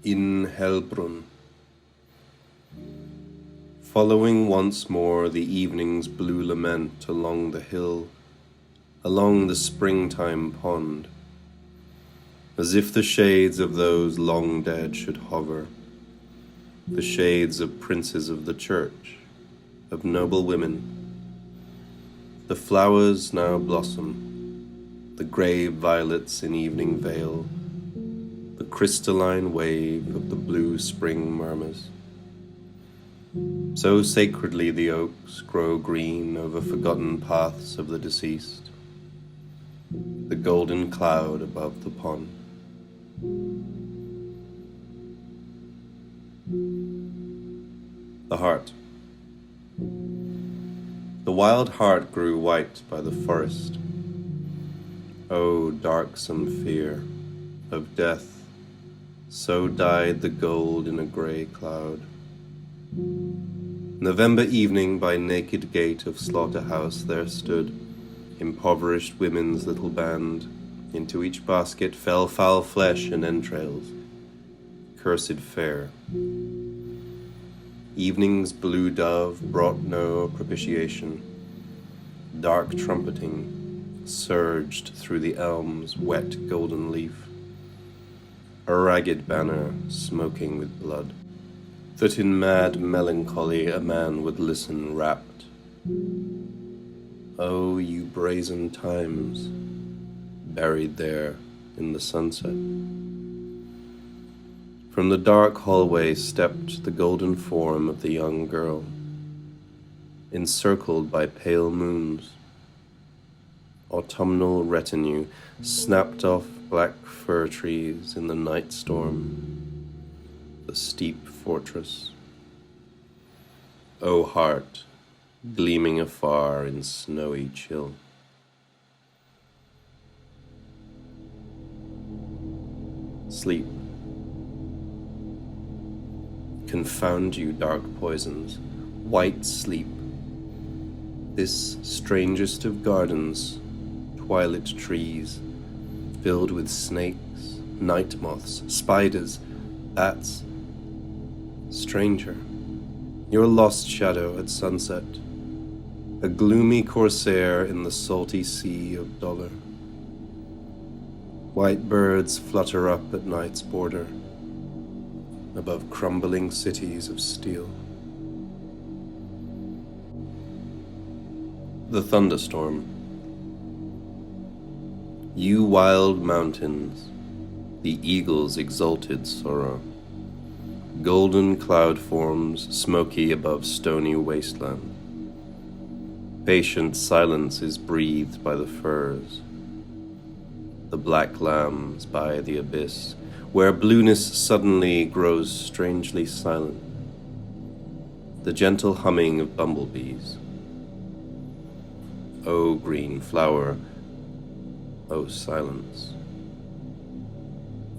In Hellbrunn. Following once more the evening's blue lament along the hill, along the springtime pond, as if the shades of those long dead should hover, the shades of princes of the church, of noble women. The flowers now blossom, the grey violets in evening veil, the crystalline wave of the blue spring murmurs. So sacredly the oaks grow green over forgotten paths of the deceased, the golden cloud above the pond. The heart. The wild heart grew white by the forest. O darksome fear of death, so died the gold in a grey cloud. November evening by naked gate of slaughterhouse there stood impoverished women's little band. Into each basket fell foul flesh and entrails, cursed fare. Evening's blue dove brought no propitiation. Dark trumpeting surged through the elm's wet golden leaf, a ragged banner smoking with blood, that in mad melancholy a man would listen rapt. Oh, you brazen times, buried there in the sunset. From the dark hallway stepped the golden form of the young girl, encircled by pale moons. Autumnal retinue snapped off black fir trees in the night storm, the steep fortress. O heart, gleaming afar in snowy chill. Sleep. Confound you, dark poisons, white sleep. This strangest of gardens, twilit trees, filled with snakes, night moths, spiders, bats. Stranger, your lost shadow at sunset, a gloomy corsair in the salty sea of dollar. White birds flutter up at night's border, above crumbling cities of steel. The Thunderstorm. You wild mountains, the eagle's exalted sorrow, golden cloud forms smoky above stony wasteland. Patient silence is breathed by the firs, the black lambs by the abyss, where blueness suddenly grows strangely silent, the gentle humming of bumblebees. O green flower, O silence.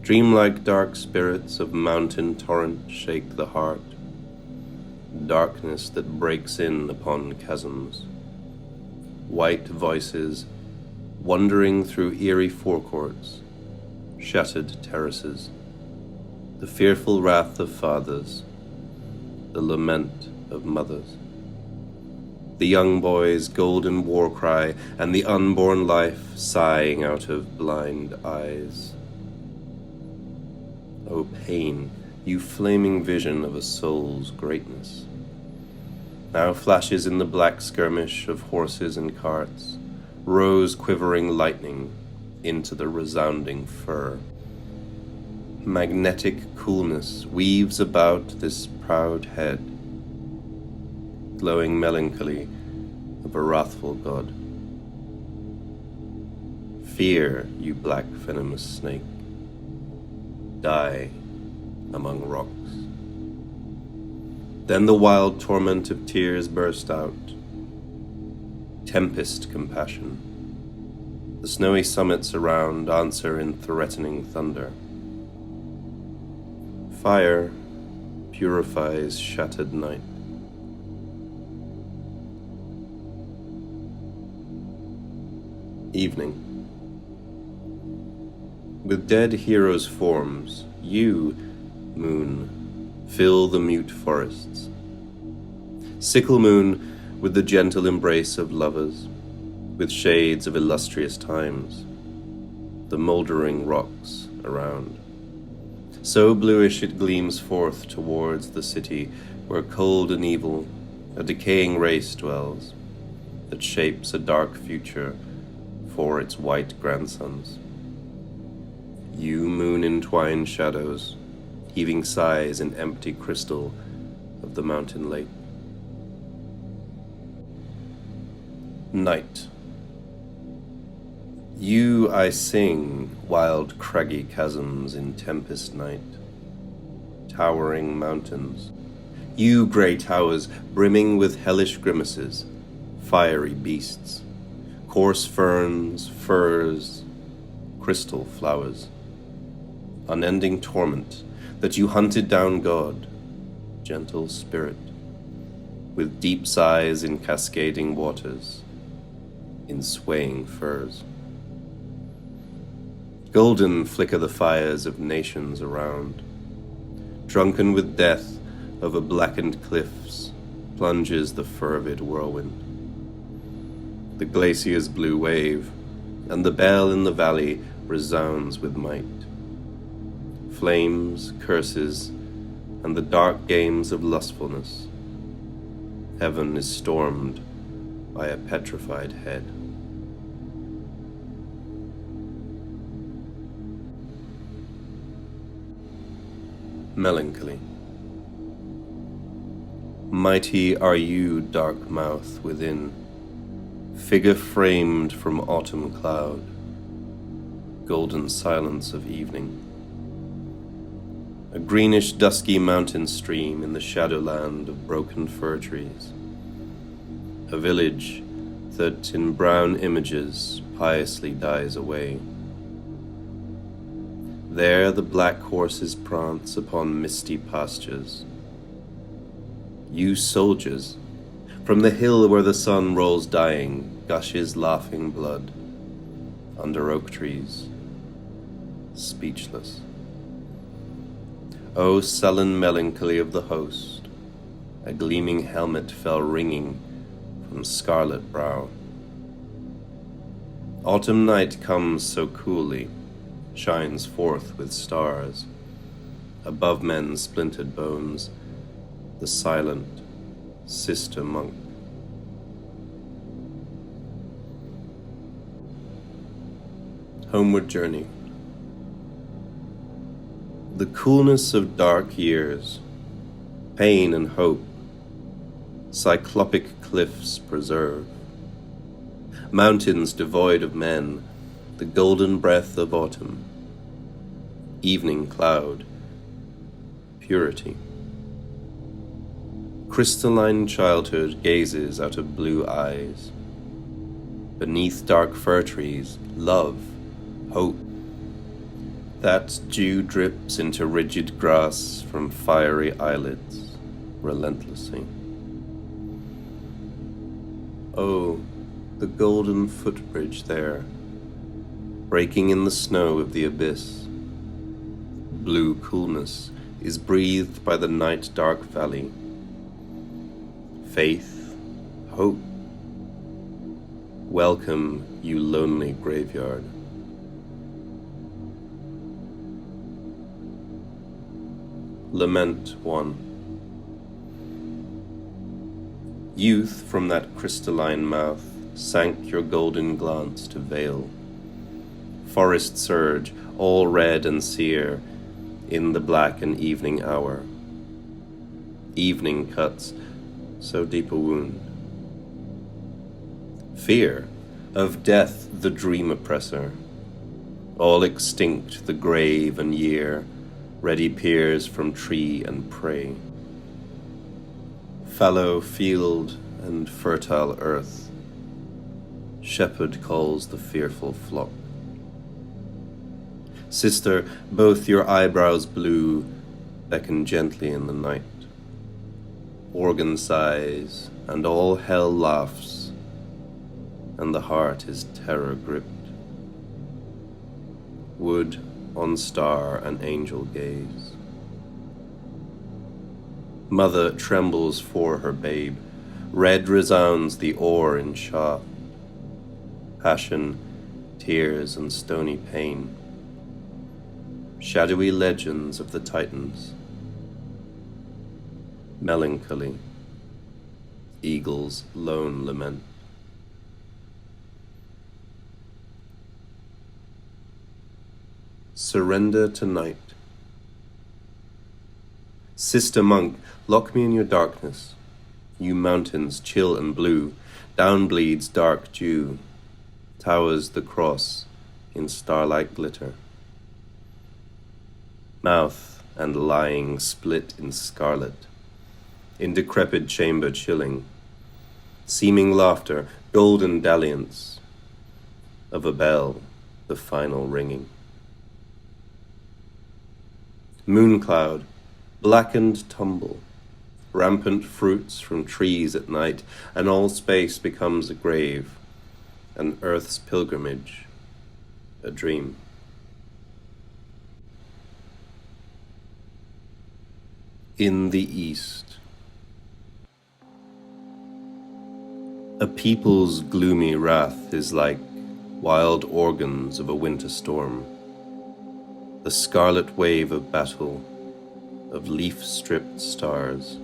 Dreamlike dark spirits of mountain torrent shake the heart, darkness that breaks in upon chasms. White voices wandering through eerie forecourts, shattered terraces, the fearful wrath of fathers, the lament of mothers, the young boy's golden war cry, and the unborn life sighing out of blind eyes. O pain, you flaming vision of a soul's greatness, now flashes in the black skirmish of horses and carts, rose quivering lightning into the resounding fir. Magnetic coolness weaves about this proud head, glowing melancholy of a wrathful god. Fear, you black venomous snake, die among rocks. Then the wild torment of tears burst out, tempest compassion. The snowy summits around answer in threatening thunder. Fire purifies shattered night. Evening. With dead heroes' forms, you, moon, fill the mute forests. Sickle moon, with the gentle embrace of lovers, with shades of illustrious times, the mouldering rocks around. So bluish it gleams forth towards the city where cold and evil, a decaying race dwells, that shapes a dark future for its white grandsons. You moon-entwined shadows, heaving sighs in empty crystal of the mountain lake. Night. You I sing, wild craggy chasms in tempest night, towering mountains. You grey towers brimming with hellish grimaces, fiery beasts, coarse ferns, firs, crystal flowers. Unending torment that you hunted down God, gentle spirit, with deep sighs in cascading waters, in swaying firs. Golden flicker the fires of nations around. Drunken with death over blackened cliffs plunges the fervid whirlwind. The glacier's blue wave, and the bell in the valley resounds with might. Flames, curses, and the dark games of lustfulness. Heaven is stormed by a petrified head. Melancholy. Mighty are you, dark mouth within, figure framed from autumn cloud, golden silence of evening. A greenish dusky mountain stream in the shadowland of broken fir trees. A village that in brown images piously dies away. There the black horses prance upon misty pastures. You soldiers, from the hill where the sun rolls dying, gushes laughing blood, under oak trees, speechless. O sullen melancholy of the host, a gleaming helmet fell ringing from scarlet brow. Autumn night comes so coolly, shines forth with stars. Above men's splintered bones, the silent sister monk. Homeward Journey. The coolness of dark years, pain and hope, cyclopic cliffs preserve, mountains devoid of men, the golden breath of autumn, evening cloud, purity. Crystalline childhood gazes out of blue eyes. Beneath dark fir trees, love, hope. That dew drips into rigid grass from fiery eyelids, relentlessly. Oh, the golden footbridge there, breaking in the snow of the abyss. Blue coolness is breathed by the night dark valley. Faith, hope. Welcome, you lonely graveyard. Lament I. Youth from that crystalline mouth sank your golden glance to veil. Forest surge, all red and sere, in the black and evening hour. Evening cuts so deep a wound. Fear of death, the dream oppressor. All extinct the grave and year, ready peers from tree and prey. Fallow field and fertile earth, shepherd calls the fearful flock. Sister, both your eyebrows blue beckon gently in the night. Organ sighs, and all hell laughs, and the heart is terror gripped. Wood on star and angel gaze, Mother trembles for her babe. Red resounds the oar in shaft. Passion, tears, and stony pain. Shadowy legends of the Titans. Melancholy. Eagle's lone lament. Surrender to night. Sister monk, lock me in your darkness. You mountains, chill and blue, down bleeds dark dew, towers the cross in starlight glitter. Mouth and lying split in scarlet, in decrepit chamber chilling, seeming laughter, golden dalliance, of a bell, the final ringing. Mooncloud, blackened tumble, rampant fruits from trees at night, and all space becomes a grave, and earth's pilgrimage, a dream. In the East. A people's gloomy wrath is like wild organs of a winter storm, the scarlet wave of battle, of leaf-stripped stars.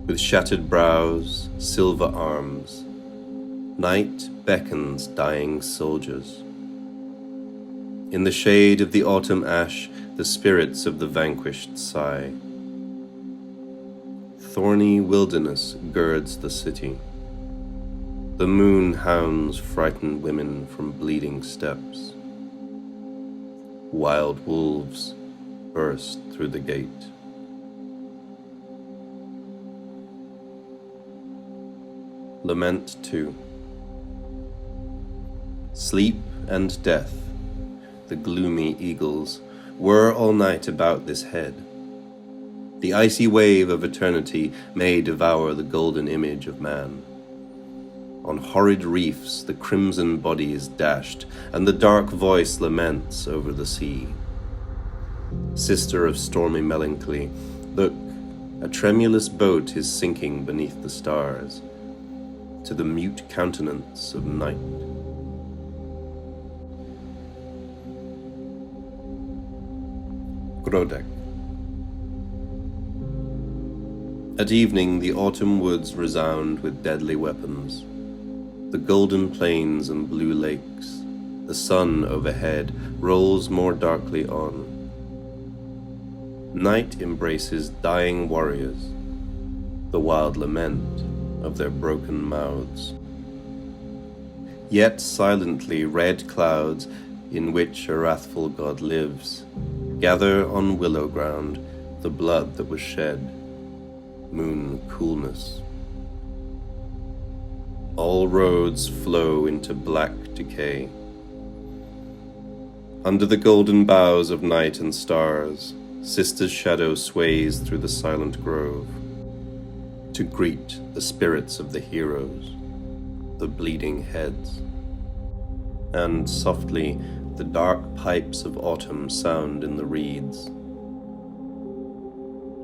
With shattered brows, silver arms, night beckons dying soldiers. In the shade of the autumn ash, the spirits of the vanquished sigh. Thorny wilderness girds the city. The moon hounds frightened women from bleeding steps. Wild wolves burst through the gate. Lament II. Sleep and death, the gloomy eagles, whir all night about this head. The icy wave of eternity may devour the golden image of man. On horrid reefs the crimson body is dashed, and the dark voice laments over the sea. Sister of stormy melancholy, look, a tremulous boat is sinking beneath the stars, to the mute countenance of night. Grodek. At evening the autumn woods resound with deadly weapons. The golden plains and blue lakes, the sun overhead rolls more darkly on. Night embraces dying warriors, the wild lament of their broken mouths. Yet silently red clouds, in which a wrathful god lives, gather on willow ground the blood that was shed, moon coolness. All roads flow into black decay. Under the golden boughs of night and stars, Sister's shadow sways through the silent grove, to greet the spirits of the heroes, the bleeding heads. And softly the dark pipes of autumn sound in the reeds.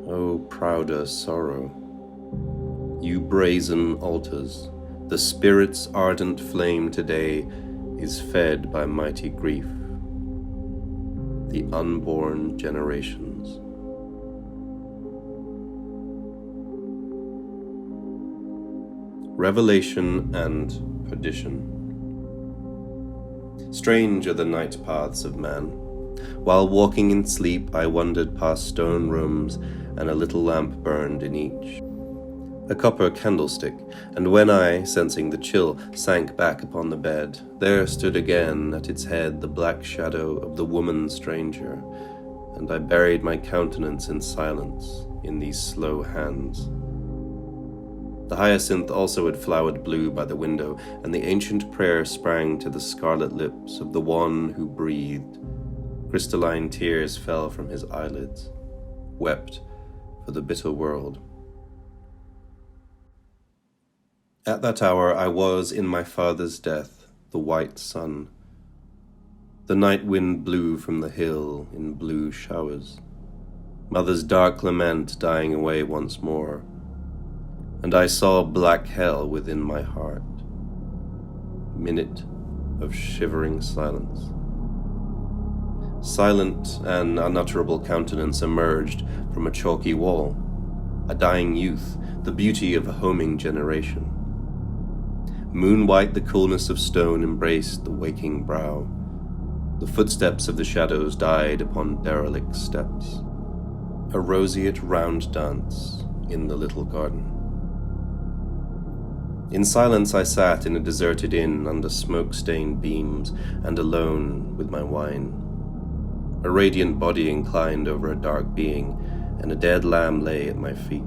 O prouder sorrow, you brazen altars, the spirit's ardent flame today is fed by mighty grief, the unborn generations. Revelation and Perdition. Strange are the night paths of man. While walking in sleep, I wandered past stone rooms, and a little lamp burned in each, a copper candlestick, and when I, sensing the chill, sank back upon the bed, there stood again at its head the black shadow of the woman stranger, and I buried my countenance in silence in these slow hands. The hyacinth also had flowered blue by the window, and the ancient prayer sprang to the scarlet lips of the one who breathed. Crystalline tears fell from his eyelids, wept for the bitter world. At that hour I was in my father's death, the white sun. The night wind blew from the hill in blue showers. Mother's dark lament dying away once more, and I saw black hell within my heart. Minute of shivering silence. Silent and unutterable countenance emerged from a chalky wall, a dying youth, the beauty of a homing generation. Moon-white the coolness of stone embraced the waking brow. The footsteps of the shadows died upon derelict steps. A roseate round dance in the little garden. In silence I sat in a deserted inn under smoke-stained beams and alone with my wine. A radiant body inclined over a dark being, and a dead lamb lay at my feet.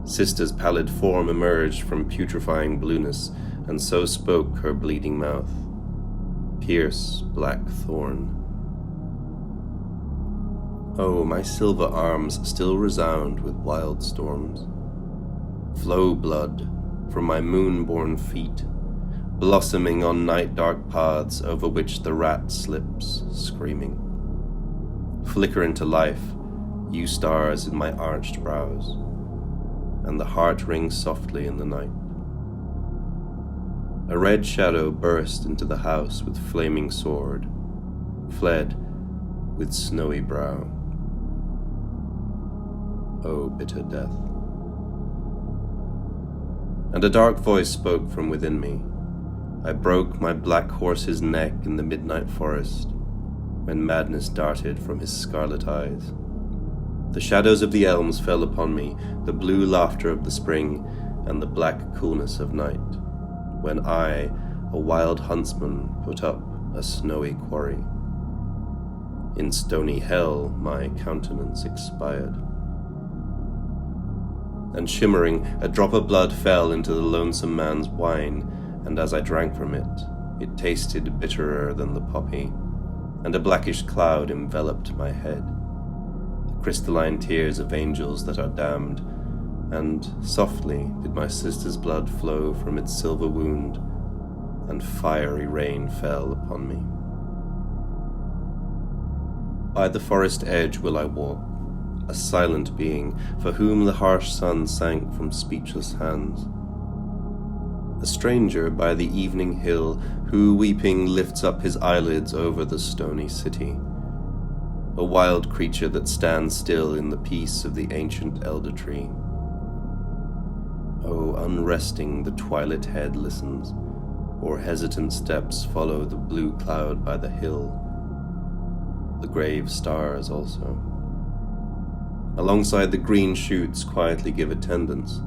Sister's pallid form emerged from putrefying blueness, and so spoke her bleeding mouth. Pierce, black thorn. Oh, my silver arms still resound with wild storms. Flow blood from my moon-born feet, blossoming on night-dark paths over which the rat slips, screaming. Flicker into life, you stars in my arched brows, and the heart rings softly in the night. A red shadow burst into the house with flaming sword, fled with snowy brow. O bitter death. And a dark voice spoke from within me. I broke my black horse's neck in the midnight forest, when madness darted from his scarlet eyes. The shadows of the elms fell upon me, the blue laughter of the spring, and the black coolness of night, when I, a wild huntsman, put up a snowy quarry. In stony hell my countenance expired. And shimmering, a drop of blood fell into the lonesome man's wine, and as I drank from it, it tasted bitterer than the poppy, and a blackish cloud enveloped my head. The crystalline tears of angels that are damned, and softly did my sister's blood flow from its silver wound, and fiery rain fell upon me. By the forest edge will I walk, a silent being, for whom the harsh sun sank from speechless hands. A stranger by the evening hill, who weeping lifts up his eyelids over the stony city. A wild creature that stands still in the peace of the ancient elder tree. Oh, unresting the twilit head listens, or hesitant steps follow the blue cloud by the hill, the grave stars also. Alongside the green shoots quietly give attendance.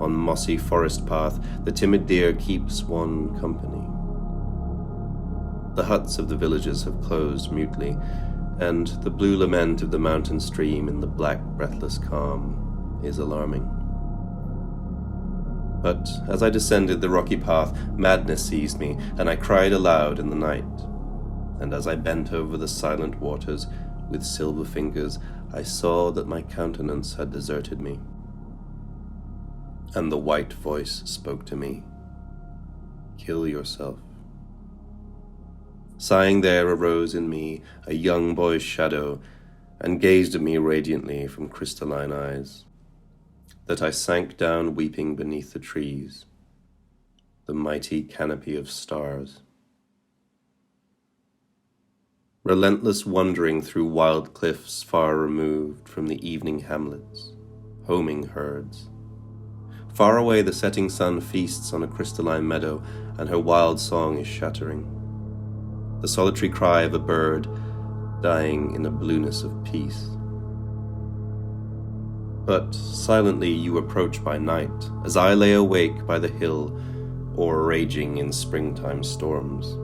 On mossy forest path the timid deer keeps one company. The huts of the villagers have closed mutely, and the blue lament of the mountain stream in the black breathless calm is alarming. But as I descended the rocky path, madness seized me, and I cried aloud in the night. And as I bent over the silent waters with silver fingers, I saw that my countenance had deserted me. And the white voice spoke to me. Kill yourself. Sighing there arose in me a young boy's shadow, and gazed at me radiantly from crystalline eyes, that I sank down weeping beneath the trees, the mighty canopy of stars. Relentless wandering through wild cliffs far removed from the evening hamlets, homing herds. Far away the setting sun feasts on a crystalline meadow, and her wild song is shattering. The solitary cry of a bird dying in a blueness of peace. But silently you approach by night, as I lay awake by the hill, or raging in springtime storms.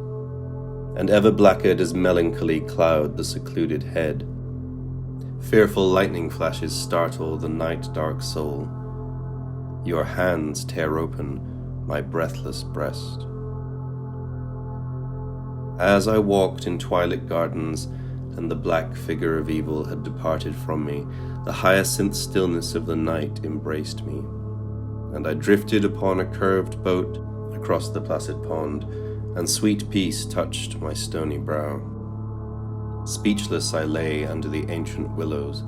And ever blacker does melancholy cloud the secluded head. Fearful lightning flashes startle the night-dark soul. Your hands tear open my breathless breast. As I walked in twilit gardens, and the black figure of evil had departed from me, the hyacinth stillness of the night embraced me, and I drifted upon a curved boat across the placid pond, and sweet peace touched my stony brow. Speechless I lay under the ancient willows,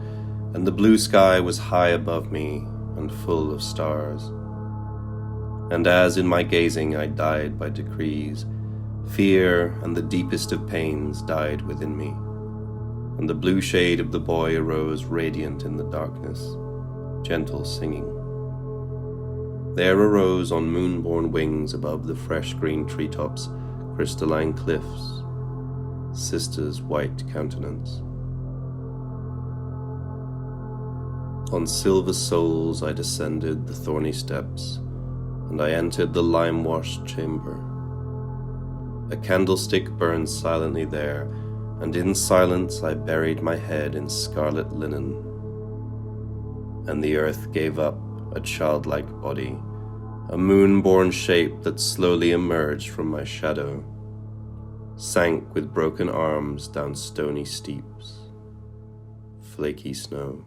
and the blue sky was high above me and full of stars. And as in my gazing I died by degrees, fear and the deepest of pains died within me, and the blue shade of the boy arose radiant in the darkness, gentle singing. There arose on moon-born wings above the fresh green treetops, crystalline cliffs, sister's white countenance. On silver soles I descended the thorny steps, and I entered the lime-washed chamber. A candlestick burned silently there, and in silence I buried my head in scarlet linen. And the earth gave up a childlike body, a moon-born shape that slowly emerged from my shadow, sank with broken arms down stony steeps, flaky snow.